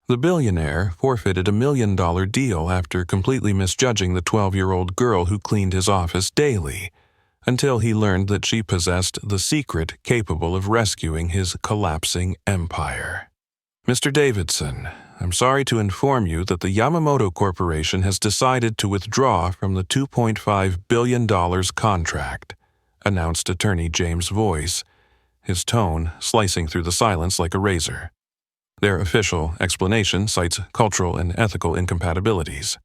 The billionaire forfeited a $1 million deal after completely misjudging the 12-year-old girl who cleaned his office daily, until he learned that she possessed the secret capable of rescuing his collapsing empire. Mr. Davidson, I'm sorry to inform you that the Yamamoto Corporation has decided to withdraw from the $2.5 billion contract, announced Attorney James' voice, his tone slicing through the silence like a razor. Their official explanation cites cultural and ethical incompatibilities.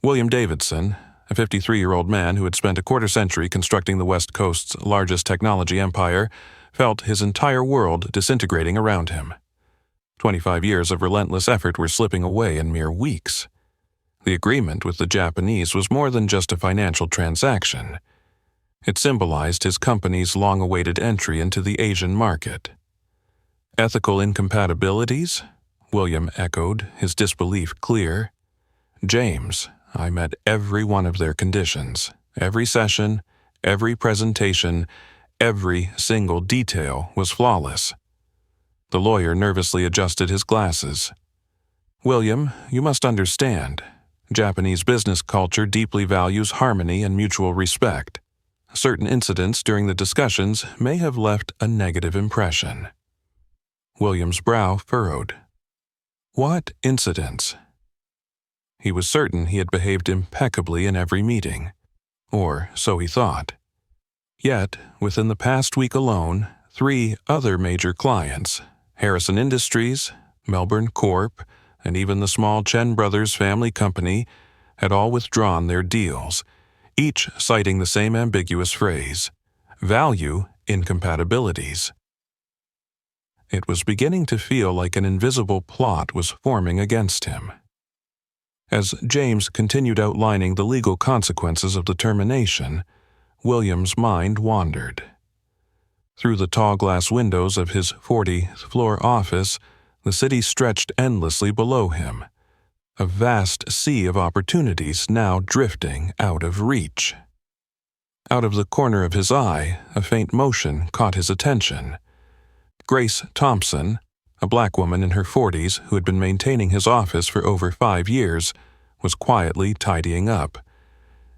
William Davidson, a 53-year-old man who had spent a quarter-century constructing the West Coast's largest technology empire, felt his entire world disintegrating around him. 25 years of relentless effort were slipping away in mere weeks. The agreement with the Japanese was more than just a financial transaction. It symbolized his company's long-awaited entry into the Asian market. Ethical incompatibilities? William echoed, his disbelief clear. James, I met every one of their conditions, every session, every presentation, every single detail was flawless. The lawyer nervously adjusted his glasses. William, you must understand. Japanese business culture deeply values harmony and mutual respect. Certain incidents during the discussions may have left a negative impression. William's brow furrowed. What incidents? He was certain he had behaved impeccably in every meeting, or so he thought. Yet, within the past week alone, 3 other major clients, Harrison Industries, Melbourne Corp., and even the small Chen Brothers family company, had all withdrawn their deals, each citing the same ambiguous phrase, value incompatibilities. It was beginning to feel like an invisible plot was forming against him. As James continued outlining the legal consequences of the termination, William's mind wandered. Through the tall glass windows of his 40th floor office, the city stretched endlessly below him, a vast sea of opportunities now drifting out of reach. Out of the corner of his eye, a faint motion caught his attention. Grace Thompson, a black woman in her 40s who had been maintaining his office for over 5 years, was quietly tidying up,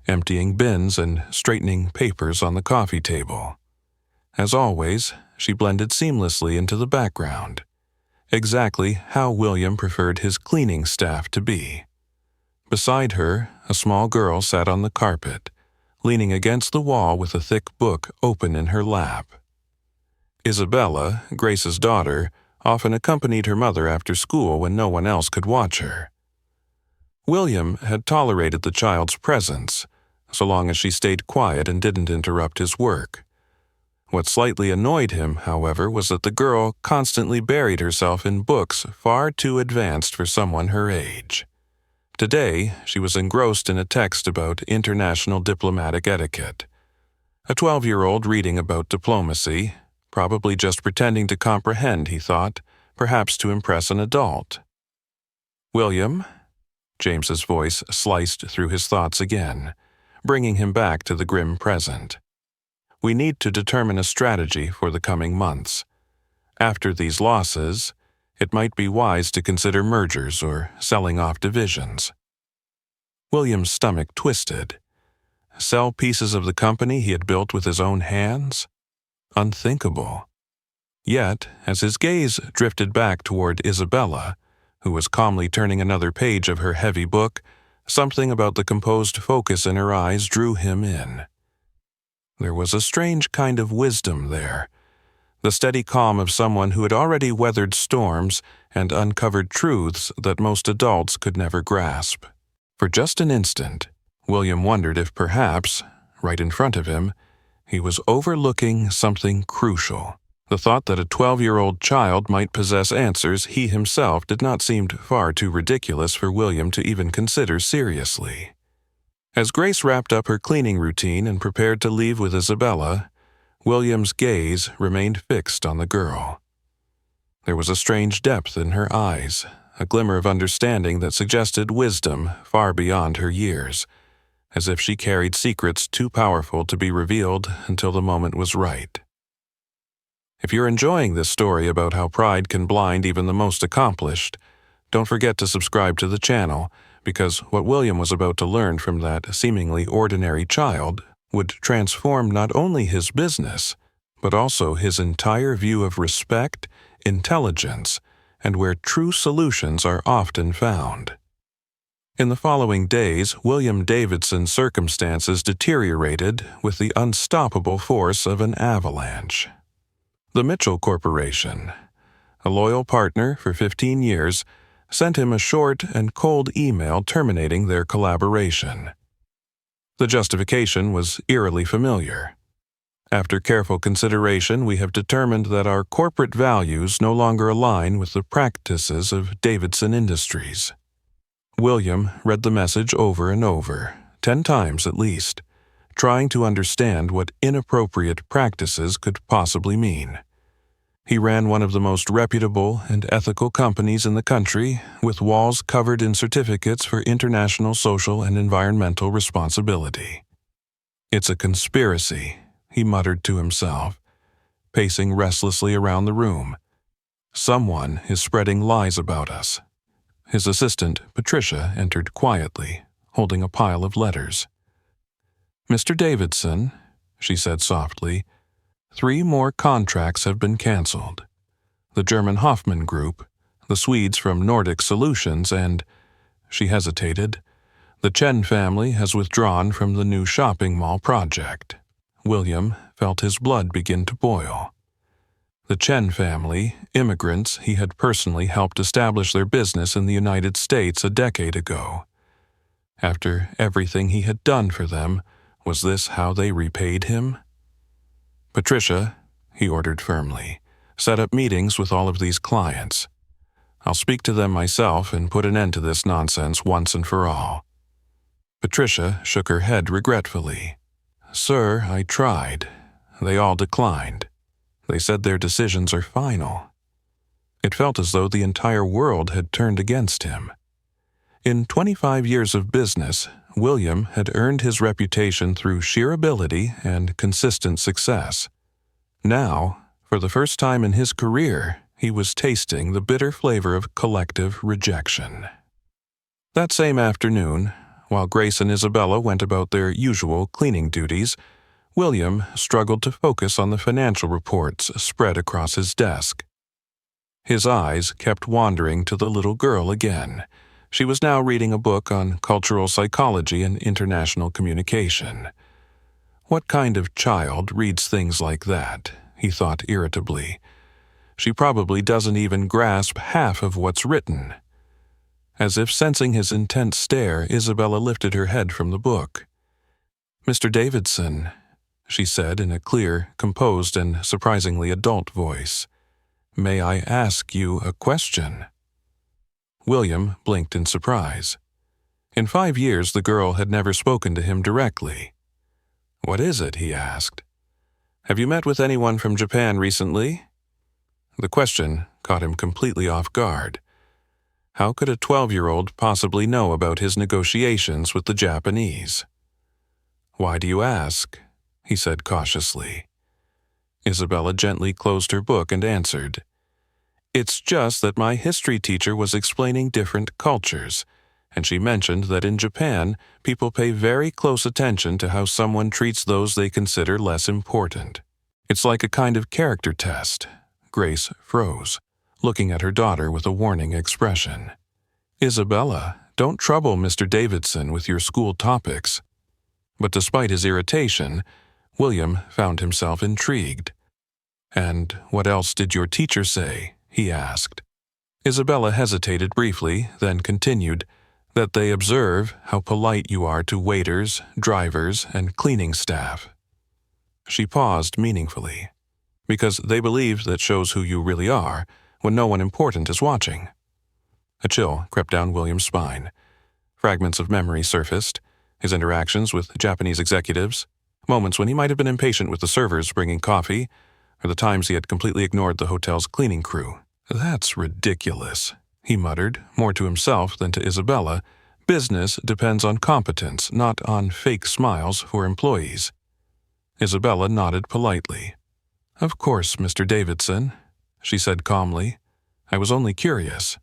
emptying bins and straightening papers on the coffee table. As always, she blended seamlessly into the background, exactly how William preferred his cleaning staff to be. Beside her, a small girl sat on the carpet, leaning against the wall with a thick book open in her lap. Isabella, Grace's daughter, often accompanied her mother after school when no one else could watch her. William had tolerated the child's presence, so long as she stayed quiet and didn't interrupt his work. What slightly annoyed him, however, was that the girl constantly buried herself in books far too advanced for someone her age. Today, she was engrossed in a text about international diplomatic etiquette. A 12-year-old reading about diplomacy, probably just pretending to comprehend, he thought, perhaps to impress an adult. William? James's voice sliced through his thoughts again, bringing him back to the grim present. We need to determine a strategy for the coming months. After these losses, it might be wise to consider mergers or selling off divisions. William's stomach twisted. Sell pieces of the company he had built with his own hands? Unthinkable. Yet, as his gaze drifted back toward Isabella, who was calmly turning another page of her heavy book, something about the composed focus in her eyes drew him in. There was a strange kind of wisdom there, the steady calm of someone who had already weathered storms and uncovered truths that most adults could never grasp. For just an instant, William wondered if perhaps, right in front of him, he was overlooking something crucial. The thought that a 12-year-old child might possess answers he himself did not seem far too ridiculous for William to even consider seriously. As Grace wrapped up her cleaning routine and prepared to leave with Isabella, William's gaze remained fixed on the girl. There was a strange depth in her eyes, a glimmer of understanding that suggested wisdom far beyond her years, as if she carried secrets too powerful to be revealed until the moment was right. If you're enjoying this story about how pride can blind even the most accomplished, Don't forget to subscribe to the channel, because what William was about to learn from that seemingly ordinary child would transform not only his business, but also his entire view of respect, intelligence, and where true solutions are often found. In the following days, William Davidson's circumstances deteriorated with the unstoppable force of an avalanche. The Mitchell Corporation, a loyal partner for 15 years, sent him a short and cold email terminating their collaboration. The justification was eerily familiar. After careful consideration, we have determined that our corporate values no longer align with the practices of Davidson Industries. William read the message over and over, 10 times at least, trying to understand what inappropriate practices could possibly mean. He ran one of the most reputable and ethical companies in the country, with walls covered in certificates for international social and environmental responsibility. "It's a conspiracy," he muttered to himself, pacing restlessly around the room. "Someone is spreading lies about us." His assistant, Patricia, entered quietly, holding a pile of letters. "Mr. Davidson," she said softly, "3 more contracts have been canceled. The German Hoffman Group, the Swedes from Nordic Solutions, and," she hesitated, "the Chen family has withdrawn from the new shopping mall project." William felt his blood begin to boil. The Chen family, immigrants he had personally helped establish their business in the United States a decade ago. After everything he had done for them, was this how they repaid him? "Patricia," he ordered firmly, "set up meetings with all of these clients. I'll speak to them myself and put an end to this nonsense once and for all." Patricia shook her head regretfully. "Sir, I tried. They all declined. They said their decisions are final." It felt as though the entire world had turned against him. In 25 years of business, William had earned his reputation through sheer ability and consistent success. Now, for the first time in his career, he was tasting the bitter flavor of collective rejection. That same afternoon, while Grace and Isabella went about their usual cleaning duties, William struggled to focus on the financial reports spread across his desk. His eyes kept wandering to the little girl again. She was now reading a book on cultural psychology and international communication. What kind of child reads things like that? He thought irritably. She probably doesn't even grasp half of what's written. As if sensing his intense stare, Isabella lifted her head from the book. "Mr. Davidson," she said in a clear, composed, and surprisingly adult voice, "may I ask you a question?" William blinked in surprise. In 5 years, the girl had never spoken to him directly. "What is it?" he asked. "Have you met with anyone from Japan recently?" The question caught him completely off guard. How could a 12-year-old possibly know about his negotiations with the Japanese? "Why do you ask?" he said cautiously. Isabella gently closed her book and answered, "It's just that my history teacher was explaining different cultures, and she mentioned that in Japan, people pay very close attention to how someone treats those they consider less important. It's like a kind of character test." Grace froze, looking at her daughter with a warning expression. "Isabella, don't trouble Mr. Davidson with your school topics." But despite his irritation, William found himself intrigued. "And what else did your teacher say?" he asked. Isabella hesitated briefly, then continued, "That they observe how polite you are to waiters, drivers, and cleaning staff." She paused meaningfully. "Because they believe that shows who you really are when no one important is watching." A chill crept down William's spine. Fragments of memory surfaced, his interactions with Japanese executives, moments when he might have been impatient with the servers bringing coffee, or the times he had completely ignored the hotel's cleaning crew. "That's ridiculous," he muttered, more to himself than to Isabella. "Business depends on competence, not on fake smiles for employees." Isabella nodded politely. "Of course, Mr. Davidson," she said calmly. "I was only curious."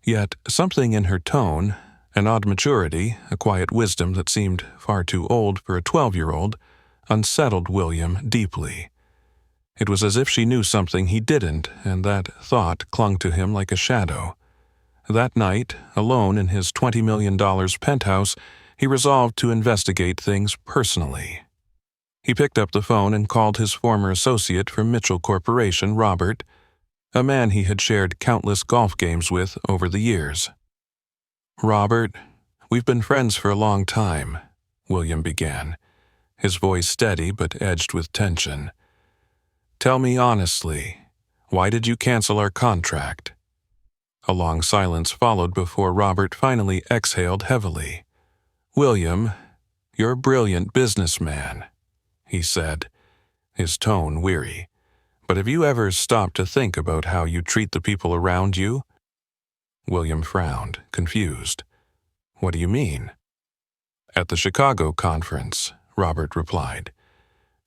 Yet something in her tone, an odd maturity, a quiet wisdom that seemed far too old for a 12-year-old, unsettled William deeply. It was as if she knew something he didn't, and that thought clung to him like a shadow. That night, alone in his $20 million penthouse, he resolved to investigate things personally. He picked up the phone and called his former associate from Mitchell Corporation, Robert, a man he had shared countless golf games with over the years. "Robert, we've been friends for a long time," William began, his voice steady but edged with tension. "Tell me honestly, why did you cancel our contract?" A long silence followed before Robert finally exhaled heavily. "William, you're a brilliant businessman," he said, his tone weary. "But have you ever stopped to think about how you treat the people around you?" William frowned, confused. "What do you mean?" "At the Chicago conference," Robert replied.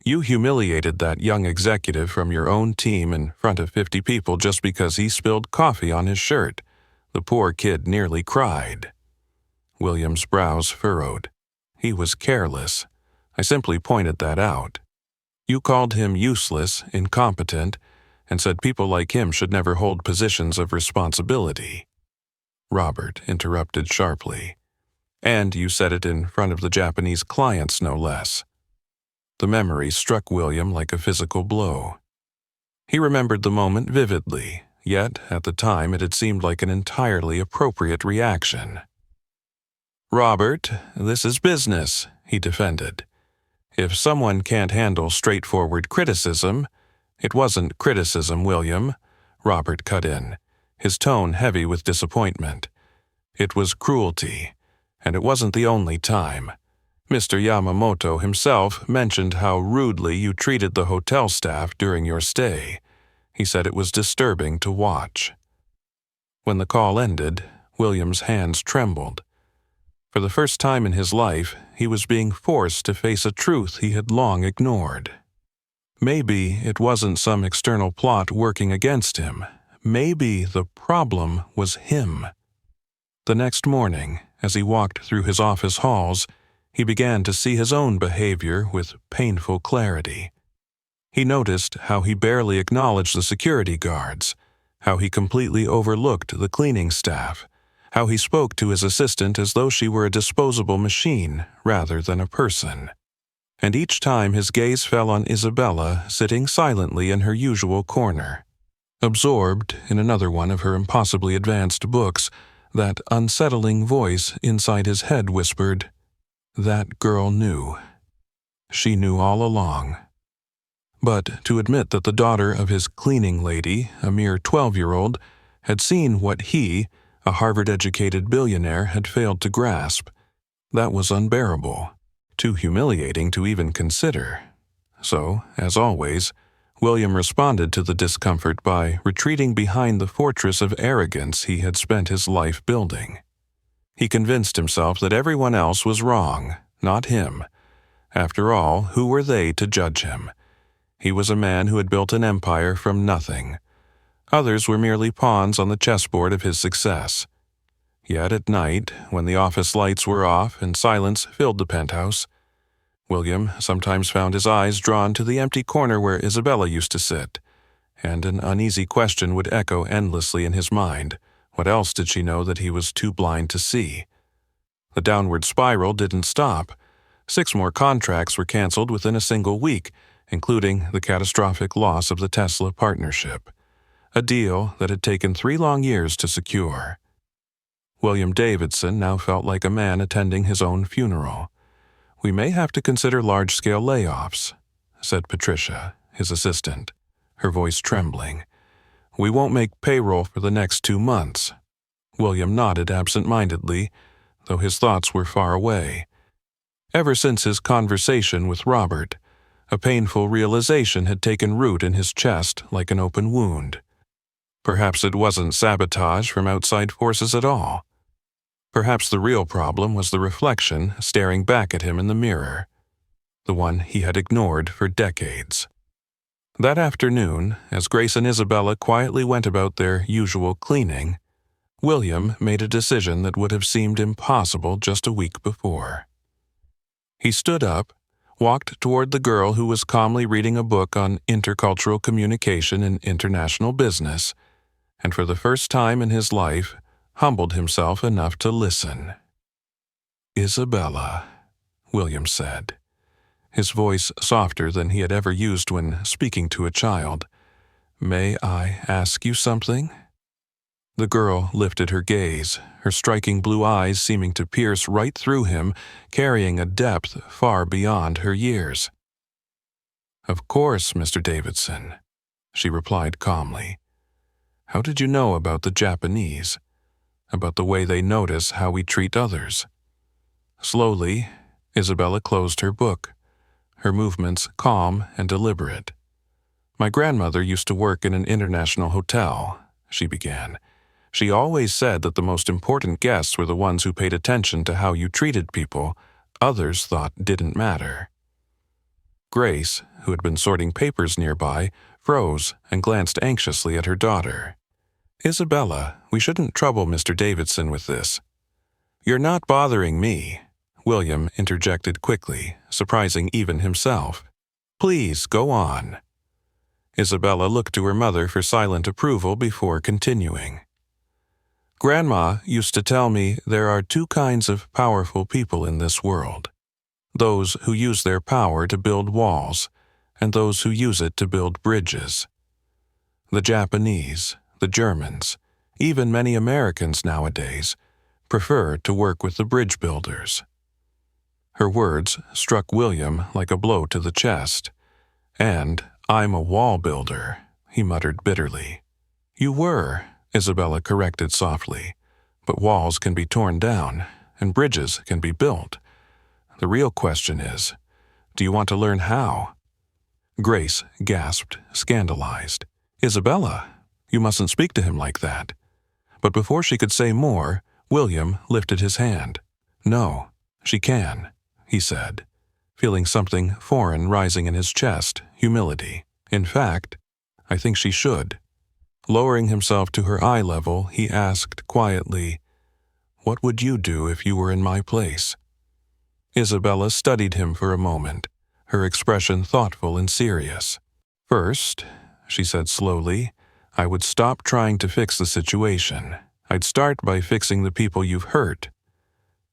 "You humiliated that young executive from your own team in front of 50 people just because he spilled coffee on his shirt. The poor kid nearly cried." William's brows furrowed. "He was careless. I simply pointed that out. You called him useless, incompetent, and said people like him should never hold positions of responsibility." Robert interrupted sharply. "And you said it in front of the Japanese clients, no less." The memory struck William like a physical blow. He remembered the moment vividly, yet at the time it had seemed like an entirely appropriate reaction. "Robert, this is business," he defended. "If someone can't handle straightforward criticism—" "It wasn't criticism, William," Robert cut in, his tone heavy with disappointment. "It was cruelty, and it wasn't the only time. Mr. Yamamoto himself mentioned how rudely you treated the hotel staff during your stay. He said it was disturbing to watch." When the call ended, William's hands trembled. For the first time in his life, he was being forced to face a truth he had long ignored. Maybe it wasn't some external plot working against him. Maybe the problem was him. The next morning, as he walked through his office halls, he began to see his own behavior with painful clarity. He noticed how he barely acknowledged the security guards, how he completely overlooked the cleaning staff, how he spoke to his assistant as though she were a disposable machine rather than a person. And each time his gaze fell on Isabella sitting silently in her usual corner. Absorbed in another one of her impossibly advanced books, that unsettling voice inside his head whispered, "That girl knew. She knew all along." But to admit that the daughter of his cleaning lady, a mere 12-year-old, had seen what he, a Harvard-educated billionaire, had failed to grasp, that was unbearable, too humiliating to even consider. So, as always, William responded to the discomfort by retreating behind the fortress of arrogance he had spent his life building. He convinced himself that everyone else was wrong, not him. After all, who were they to judge him? He was a man who had built an empire from nothing. Others were merely pawns on the chessboard of his success. Yet at night, when the office lights were off and silence filled the penthouse, William sometimes found his eyes drawn to the empty corner where Isabella used to sit, and an uneasy question would echo endlessly in his mind. What else did she know that he was too blind to see? The downward spiral didn't stop. 6 more contracts were canceled within a single week, including the catastrophic loss of the Tesla partnership, a deal that had taken 3 long years to secure. William Davidson now felt like a man attending his own funeral. "We may have to consider large-scale layoffs," said Patricia, his assistant, her voice trembling. "We won't make payroll for the next 2 months." William nodded absent-mindedly, though his thoughts were far away. Ever since his conversation with Robert, a painful realization had taken root in his chest like an open wound. Perhaps it wasn't sabotage from outside forces at all. Perhaps the real problem was the reflection staring back at him in the mirror, the one he had ignored for decades. That afternoon, as Grace and Isabella quietly went about their usual cleaning, William made a decision that would have seemed impossible just a week before. He stood up, walked toward the girl who was calmly reading a book on intercultural communication and international business, and for the first time in his life, humbled himself enough to listen. "Isabella," William said, his voice softer than he had ever used when speaking to a child. "May I ask you something?" The girl lifted her gaze, her striking blue eyes seeming to pierce right through him, carrying a depth far beyond her years. "Of course, Mr. Davidson," she replied calmly. "How did you know about the Japanese? About the way they notice how we treat others?" Slowly, Isabella closed her book, her movements calm and deliberate. "My grandmother used to work in an international hotel," she began. "She always said that the most important guests were the ones who paid attention to how you treated people others thought didn't matter." Grace, who had been sorting papers nearby, froze and glanced anxiously at her daughter. "Isabella, we shouldn't trouble Mr. Davidson with this." "You're not bothering me," William interjected quickly, surprising even himself. "Please, go on." Isabella looked to her mother for silent approval before continuing. "Grandma used to tell me there are two kinds of powerful people in this world. Those who use their power to build walls, and those who use it to build bridges. The Japanese, the Germans, even many Americans nowadays, prefer to work with the bridge builders." Her words struck William like a blow to the chest. "And I'm a wall builder," he muttered bitterly. "You were," Isabella corrected softly, "but walls can be torn down, and bridges can be built. The real question is, do you want to learn how?" Grace gasped, scandalized. "Isabella, you mustn't speak to him like that." But before she could say more, William lifted his hand. "No, she can," he said, feeling something foreign rising in his chest, humility. "In fact, I think she should." Lowering himself to her eye level, he asked quietly, "What would you do if you were in my place?" Isabella studied him for a moment, her expression thoughtful and serious. "First," she said slowly, "I would stop trying to fix the situation. I'd start by fixing the people you've hurt."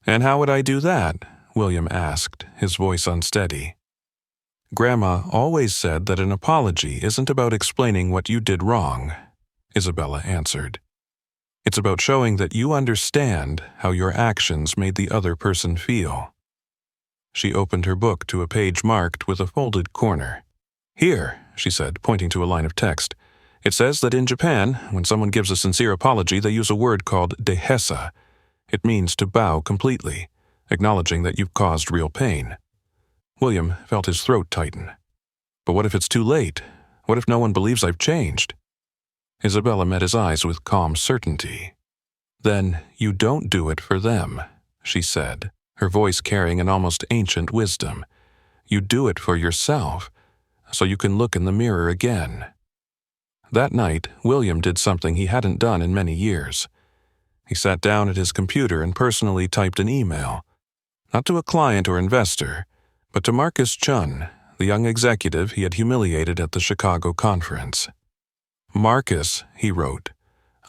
"And how would I do that?" William asked, his voice unsteady. "Grandma always said that an apology isn't about explaining what you did wrong," Isabella answered. "It's about showing that you understand how your actions made the other person feel." She opened her book to a page marked with a folded corner. "Here," she said, pointing to a line of text. "It says that in Japan, when someone gives a sincere apology, they use a word called dehesa. It means to bow completely, acknowledging that you've caused real pain." William felt his throat tighten. "But what if it's too late? What if no one believes I've changed?" Isabella met his eyes with calm certainty. "Then you don't do it for them," she said, her voice carrying an almost ancient wisdom. "You do it for yourself, so you can look in the mirror again." That night, William did something he hadn't done in many years. He sat down at his computer and personally typed an email, not to a client or investor, but to Marcus Chun, the young executive he had humiliated at the Chicago conference. "Marcus," he wrote,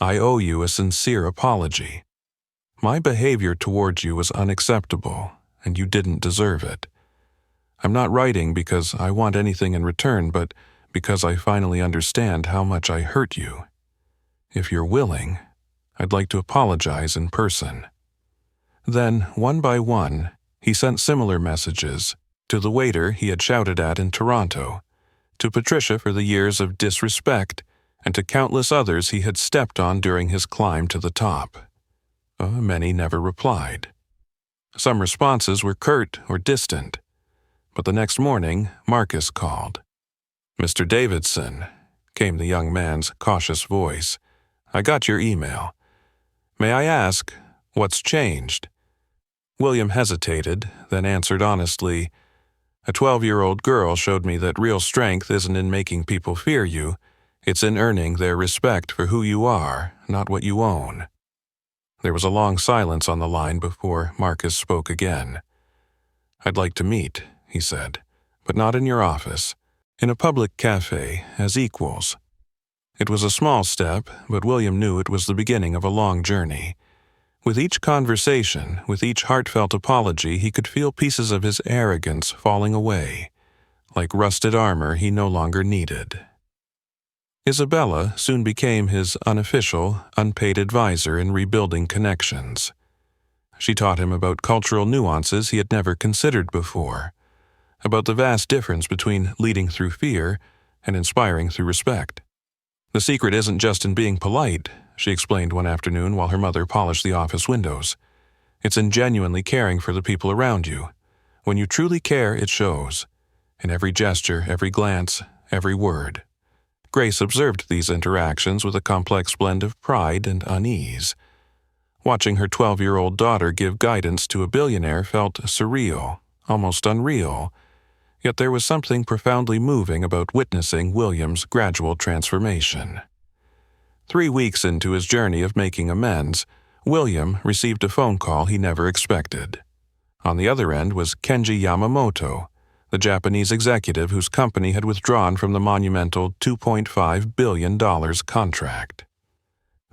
"I owe you a sincere apology. My behavior towards you was unacceptable, and you didn't deserve it. I'm not writing because I want anything in return, but because I finally understand how much I hurt you. If you're willing, I'd like to apologize in person." Then, one by one, he sent similar messages to the waiter he had shouted at in Toronto, to Patricia for the years of disrespect, and to countless others he had stepped on during his climb to the top. Many never replied. Some responses were curt or distant, but the next morning Marcus called. "Mr. Davidson," came the young man's cautious voice, "I got your email. May I ask, what's changed?" William hesitated, then answered honestly, "A 12-year-old girl showed me that real strength isn't in making people fear you, it's in earning their respect for who you are, not what you own." There was a long silence on the line before Marcus spoke again. "I'd like to meet," he said, "but not in your office. In a public cafe, as equals." It was a small step, but William knew it was the beginning of a long journey. With each conversation, with each heartfelt apology, he could feel pieces of his arrogance falling away, like rusted armor he no longer needed. Isabella soon became his unofficial, unpaid advisor in rebuilding connections. She taught him about cultural nuances he had never considered before, about the vast difference between leading through fear and inspiring through respect. "The secret isn't just in being polite," she explained one afternoon while her mother polished the office windows. "It's in genuinely caring for the people around you. When you truly care, it shows. In every gesture, every glance, every word." Grace observed these interactions with a complex blend of pride and unease. Watching her 12-year-old daughter give guidance to a billionaire felt surreal, almost unreal. Yet there was something profoundly moving about witnessing William's gradual transformation. 3 weeks into his journey of making amends, William received a phone call he never expected. On the other end was Kenji Yamamoto, the Japanese executive whose company had withdrawn from the monumental $2.5 billion contract.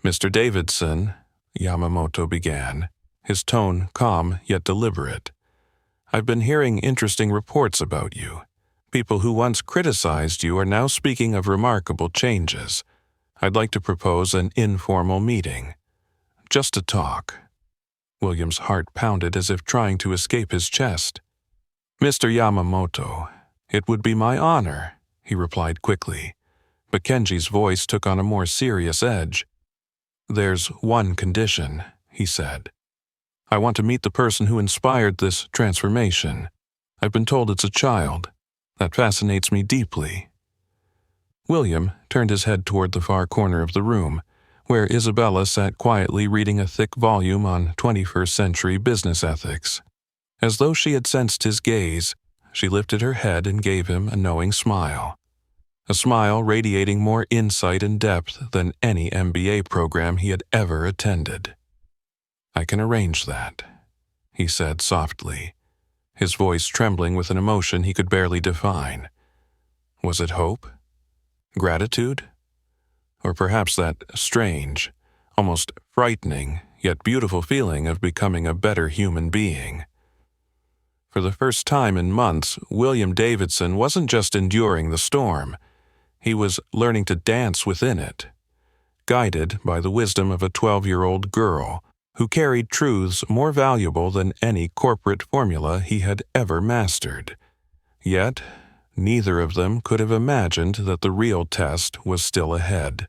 "Mr. Davidson," Yamamoto began, his tone calm yet deliberate, "I've been hearing interesting reports about you. People who once criticized you are now speaking of remarkable changes. I'd like to propose an informal meeting. Just to talk." William's heart pounded as if trying to escape his chest. "Mr. Yamamoto, it would be my honor," he replied quickly, but Kenji's voice took on a more serious edge. "There's one condition," he said. "I want to meet the person who inspired this transformation. I've been told it's a child. That fascinates me deeply." William turned his head toward the far corner of the room, where Isabella sat quietly reading a thick volume on 21st-century business ethics. As though she had sensed his gaze, she lifted her head and gave him a knowing smile. A smile radiating more insight and depth than any MBA program he had ever attended. "I can arrange that," he said softly, his voice trembling with an emotion he could barely define. Was it hope? Gratitude? Or perhaps that strange, almost frightening, yet beautiful feeling of becoming a better human being? For the first time in months, William Davidson wasn't just enduring the storm. He was learning to dance within it, guided by the wisdom of a 12-year-old girl who carried truths more valuable than any corporate formula he had ever mastered. Yet, neither of them could have imagined that the real test was still ahead.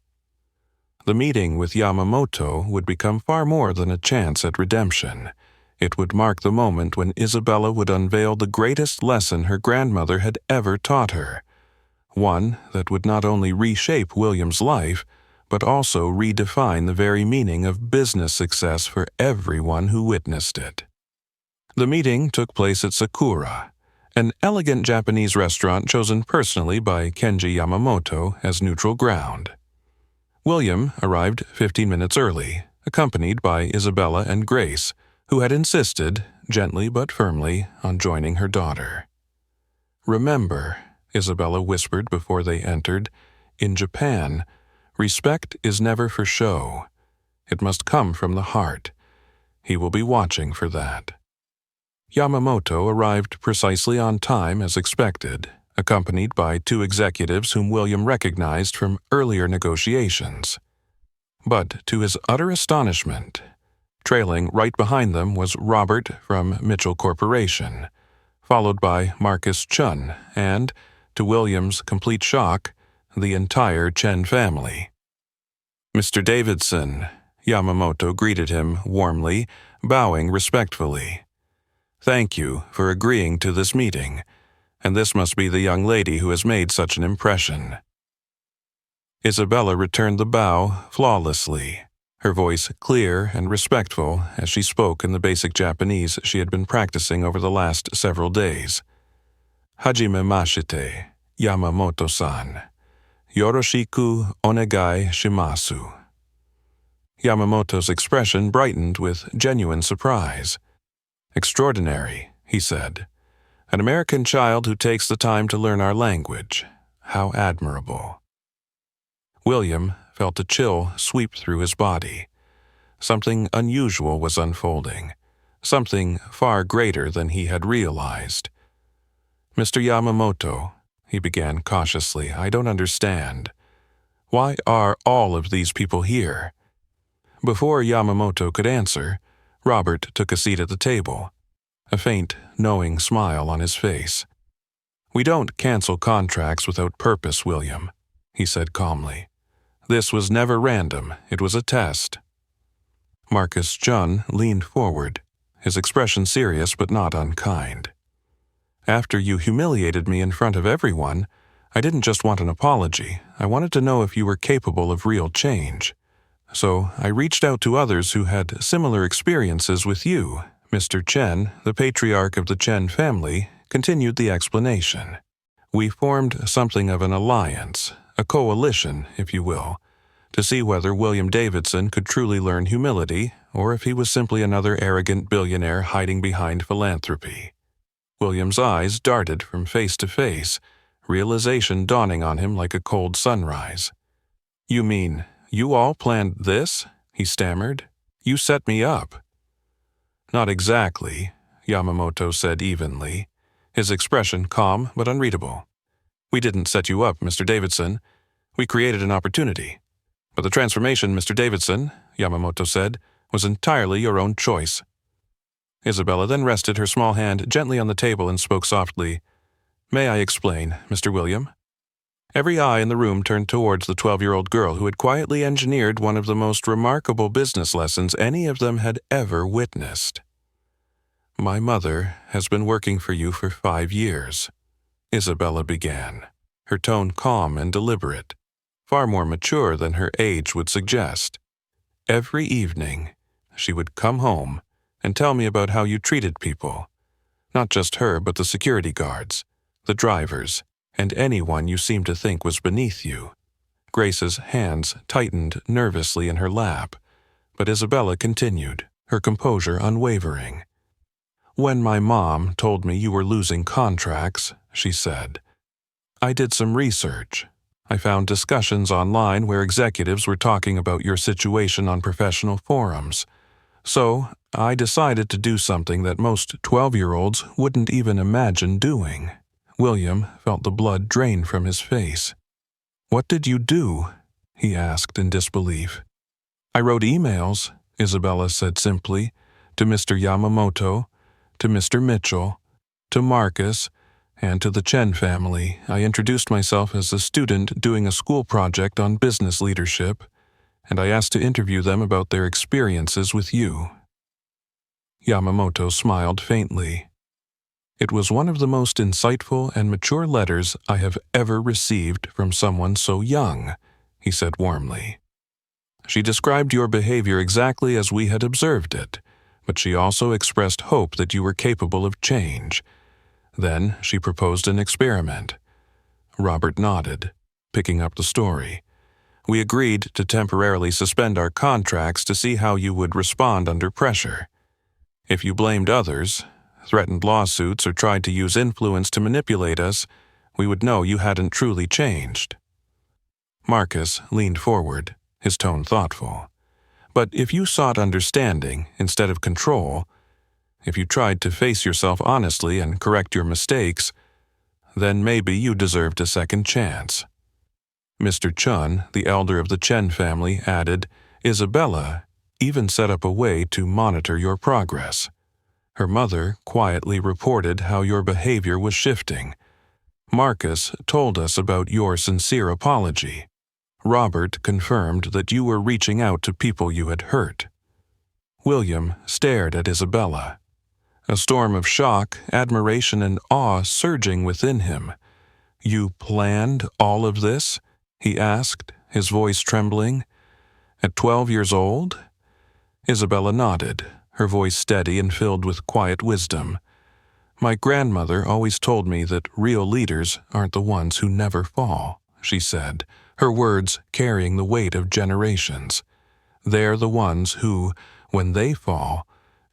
The meeting with Yamamoto would become far more than a chance at redemption. It would mark the moment when Isabella would unveil the greatest lesson her grandmother had ever taught her, one that would not only reshape William's life, but also redefine the very meaning of business success for everyone who witnessed it. The meeting took place at Sakura, an elegant Japanese restaurant chosen personally by Kenji Yamamoto as neutral ground. William arrived 15 minutes early, accompanied by Isabella and Grace, who had insisted, gently but firmly, on joining her daughter. "Remember," Isabella whispered before they entered, "in Japan, respect is never for show. It must come from the heart. He will be watching for that." Yamamoto arrived precisely on time as expected, accompanied by 2 executives whom William recognized from earlier negotiations. But to his utter astonishment, trailing right behind them was Robert from Mitchell Corporation, followed by Marcus Chun and, to William's complete shock, the entire Chen family. "Mr. Davidson," Yamamoto greeted him warmly, bowing respectfully. "Thank you for agreeing to this meeting, and this must be the young lady who has made such an impression." Isabella returned the bow flawlessly, her voice clear and respectful as she spoke in the basic Japanese she had been practicing over the last several days. "Hajime mashite, Yamamoto-san. Yoroshiku onegai shimasu." Yamamoto's expression brightened with genuine surprise. "Extraordinary," he said. "An American child who takes the time to learn our language. How admirable." William felt a chill sweep through his body. Something unusual was unfolding, something far greater than he had realized. "Mr. Yamamoto," he began cautiously, "I don't understand. Why are all of these people here?" Before Yamamoto could answer, Robert took a seat at the table, a faint, knowing smile on his face. "We don't cancel contracts without purpose, William," he said calmly. "This was never random, it was a test." Marcus Jun leaned forward, his expression serious but not unkind. "After you humiliated me in front of everyone, I didn't just want an apology, I wanted to know if you were capable of real change. So I reached out to others who had similar experiences with you." Mr. Chen, the patriarch of the Chen family, continued the explanation. "We formed something of an alliance, a coalition, if you will, to see whether William Davidson could truly learn humility or if he was simply another arrogant billionaire hiding behind philanthropy." William's eyes darted from face to face, realization dawning on him like a cold sunrise. "You mean, you all planned this?" he stammered. "You set me up." "Not exactly," Yamamoto said evenly, his expression calm but unreadable. "We didn't set you up, Mr. Davidson. We created an opportunity. But the transformation, Mr. Davidson," Yamamoto said, "was entirely your own choice." Isabella then rested her small hand gently on the table and spoke softly. "May I explain, Mr. William?" Every eye in the room turned towards the 12-year-old girl who had quietly engineered one of the most remarkable business lessons any of them had ever witnessed. "My mother has been working for you for 5 years, Isabella began, her tone calm and deliberate, far more mature than her age would suggest. "Every evening, she would come home and tell me about how you treated people. Not just her, but the security guards, the drivers, and anyone you seemed to think was beneath you." Grace's hands tightened nervously in her lap, but Isabella continued, her composure unwavering. "When my mom told me you were losing contracts," she said, "I did some research. I found discussions online where executives were talking about your situation on professional forums. So I decided to do something that most 12-year-olds wouldn't even imagine doing." William felt the blood drain from his face. "What did you do?" he asked in disbelief. "I wrote emails," Isabella said simply, "to Mr. Yamamoto, to Mr. Mitchell, to Marcus, and to the Chen family. I introduced myself as a student doing a school project on business leadership, and I asked to interview them about their experiences with you." Yamamoto smiled faintly. "It was one of the most insightful and mature letters I have ever received from someone so young," he said warmly. "She described your behavior exactly as we had observed it, but she also expressed hope that you were capable of change. Then she proposed an experiment." Robert nodded, picking up the story. "We agreed to temporarily suspend our contracts to see how you would respond under pressure. If you blamed others, threatened lawsuits, or tried to use influence to manipulate us, we would know you hadn't truly changed." Marcus leaned forward, his tone thoughtful. "But if you sought understanding instead of control, if you tried to face yourself honestly and correct your mistakes, then maybe you deserved a second chance." Mr. Chun, the elder of the Chen family, added, "Isabella even set up a way to monitor your progress. Her mother quietly reported how your behavior was shifting. Marcus told us about your sincere apology. Robert confirmed that you were reaching out to people you had hurt." William stared at Isabella, a storm of shock, admiration, and awe surging within him. "You planned all of this?" he asked, his voice trembling. "At 12 years old?" Isabella nodded, her voice steady and filled with quiet wisdom. "My grandmother always told me that real leaders aren't the ones who never fall," she said, her words carrying the weight of generations. They're the ones who, when they fall,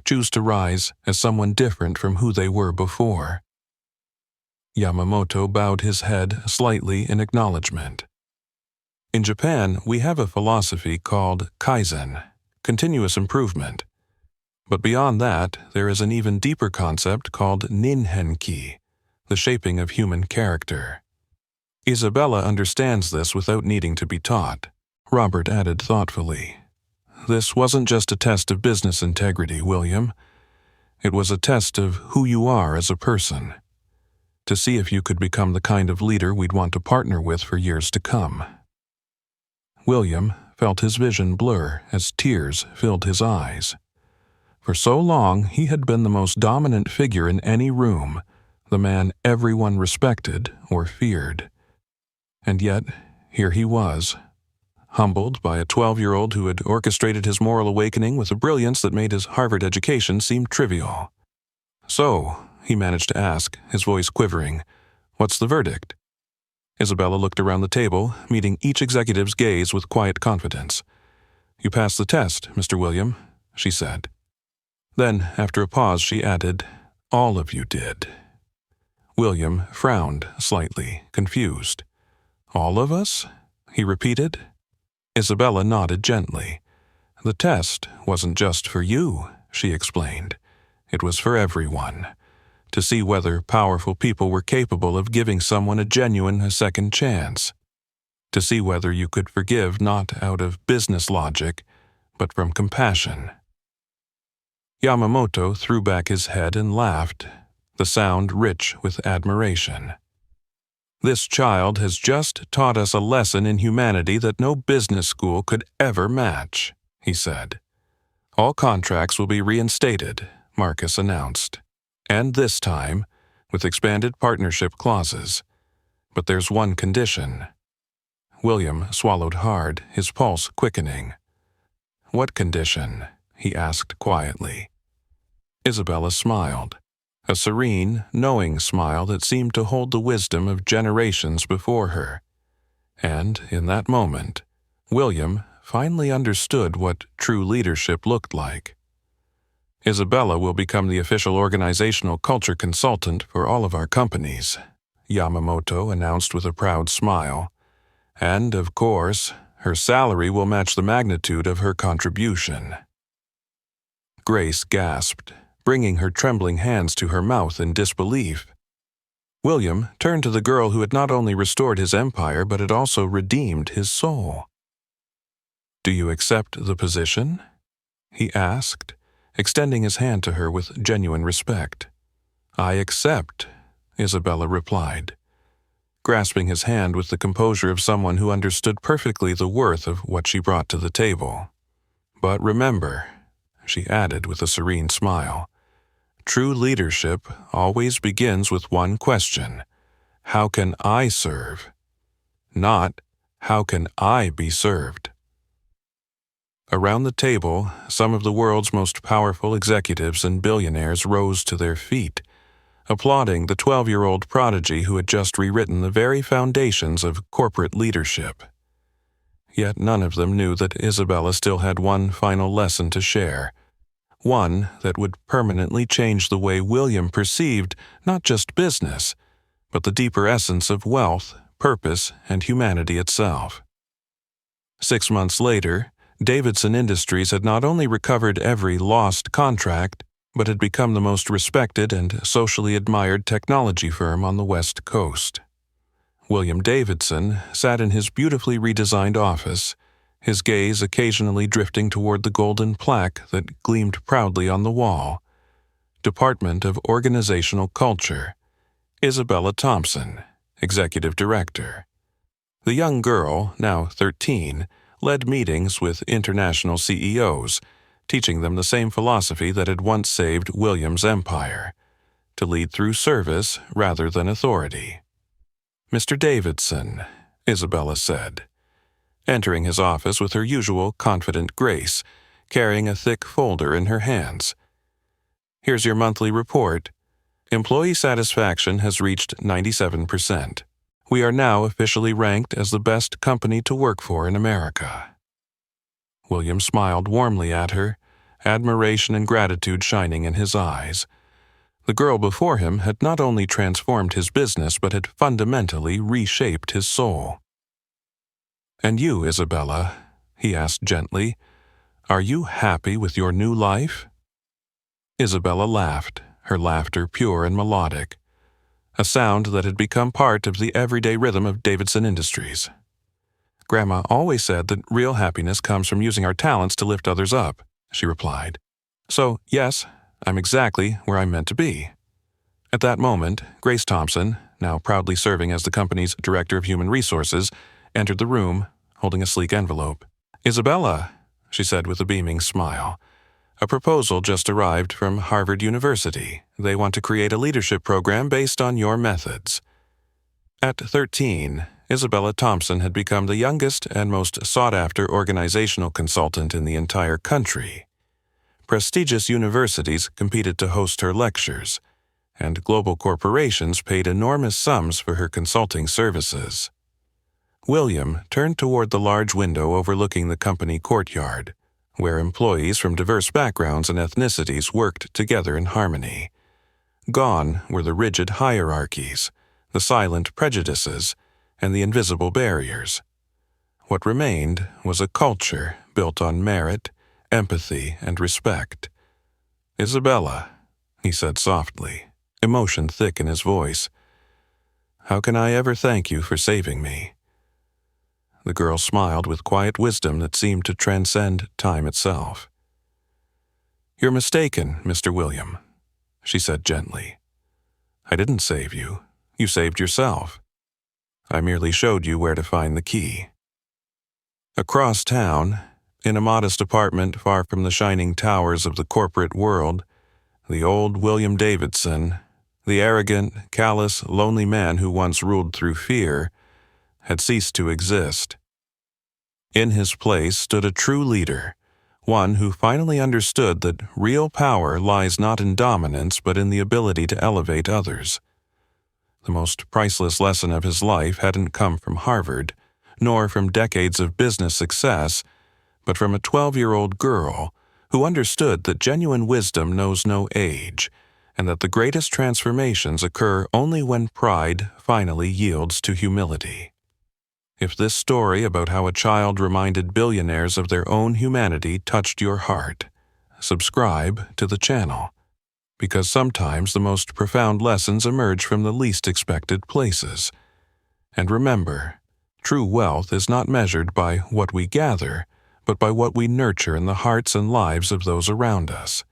choose to rise as someone different from who they were before. Yamamoto bowed his head slightly in acknowledgement. In Japan, we have a philosophy called kaizen, continuous improvement. But beyond that, there is an even deeper concept called ninhenki, the shaping of human character. Isabella understands this without needing to be taught, Robert added thoughtfully. This wasn't just a test of business integrity, William. It was a test of who you are as a person, to see if you could become the kind of leader we'd want to partner with for years to come. William felt his vision blur as tears filled his eyes. For so long, he had been the most dominant figure in any room, the man everyone respected or feared. And yet, here he was, humbled by a 12-year-old who had orchestrated his moral awakening with a brilliance that made his Harvard education seem trivial. "So," he managed to ask, his voice quivering, "what's the verdict?" Isabella looked around the table, meeting each executive's gaze with quiet confidence. "You passed the test, Mr. William," she said. Then, after a pause, she added, "All of you did." William frowned slightly, confused. "All of us?" he repeated. Isabella nodded gently. "The test wasn't just for you," she explained. "It was for everyone, to see whether powerful people were capable of giving someone a second chance, to see whether you could forgive not out of business logic, but from compassion." Yamamoto threw back his head and laughed, the sound rich with admiration. "This child has just taught us a lesson in humanity that no business school could ever match," he said. "All contracts will be reinstated," Marcus announced. "And this time, with expanded partnership clauses. But there's one condition." William swallowed hard, his pulse quickening. "What condition?" he asked quietly. Isabella smiled, a serene, knowing smile that seemed to hold the wisdom of generations before her. And, in that moment, William finally understood what true leadership looked like. "Isabella will become the official organizational culture consultant for all of our companies," Yamamoto announced with a proud smile. "And, of course, her salary will match the magnitude of her contribution." Grace gasped, bringing her trembling hands to her mouth in disbelief. William turned to the girl who had not only restored his empire but had also redeemed his soul. "Do you accept the position?" he asked, extending his hand to her with genuine respect. "I accept," Isabella replied, grasping his hand with the composure of someone who understood perfectly the worth of what she brought to the table. "But remember," she added with a serene smile, "true leadership always begins with one question: how can I serve? Not, how can I be served?" Around the table, some of the world's most powerful executives and billionaires rose to their feet, applauding the 12-year-old prodigy who had just rewritten the very foundations of corporate leadership. Yet none of them knew that Isabella still had one final lesson to share, one that would permanently change the way William perceived not just business, but the deeper essence of wealth, purpose, and humanity itself. 6 months later, Davidson Industries had not only recovered every lost contract, but had become the most respected and socially admired technology firm on the West Coast. William Davidson sat in his beautifully redesigned office, his gaze occasionally drifting toward the golden plaque that gleamed proudly on the wall. Department of Organizational Culture, Isabella Thompson, Executive Director. The young girl, now 13, led meetings with international CEOs, teaching them the same philosophy that had once saved William's empire: to lead through service rather than authority. "Mr. Davidson," Isabella said, entering his office with her usual confident grace, carrying a thick folder in her hands. "Here's your monthly report. Employee satisfaction has reached 97%. We are now officially ranked as the best company to work for in America." William smiled warmly at her, admiration and gratitude shining in his eyes. The girl before him had not only transformed his business but had fundamentally reshaped his soul. "And you, Isabella," he asked gently, "are you happy with your new life?" Isabella laughed, her laughter pure and melodic, a sound that had become part of the everyday rhythm of Davidson Industries. "Grandma always said that real happiness comes from using our talents to lift others up," she replied. "So, yes, I'm exactly where I'm meant to be." At that moment, Grace Thompson, now proudly serving as the company's Director of Human Resources, entered the room, holding a sleek envelope. "Isabella," she said with a beaming smile, "a proposal just arrived from Harvard University. They want to create a leadership program based on your methods." At 13, Isabella Thompson had become the youngest and most sought-after organizational consultant in the entire country. Prestigious universities competed to host her lectures, and global corporations paid enormous sums for her consulting services. William turned toward the large window overlooking the company courtyard, where employees from diverse backgrounds and ethnicities worked together in harmony. Gone were the rigid hierarchies, the silent prejudices, and the invisible barriers. What remained was a culture built on merit, empathy, and respect. "Isabella," he said softly, emotion thick in his voice, "how can I ever thank you for saving me?" The girl smiled with quiet wisdom that seemed to transcend time itself. "You're mistaken, Mr. William," she said gently. "I didn't save you. You saved yourself. I merely showed you where to find the key." Across town, in a modest apartment far from the shining towers of the corporate world, the old William Davidson, the arrogant, callous, lonely man who once ruled through fear, had ceased to exist. In his place stood a true leader, one who finally understood that real power lies not in dominance but in the ability to elevate others. The most priceless lesson of his life hadn't come from Harvard, nor from decades of business success, but from a 12-year-old girl who understood that genuine wisdom knows no age, and that the greatest transformations occur only when pride finally yields to humility. If this story about how a child reminded billionaires of their own humanity touched your heart, subscribe to the channel, because sometimes the most profound lessons emerge from the least expected places. And remember, true wealth is not measured by what we gather, but by what we nurture in the hearts and lives of those around us.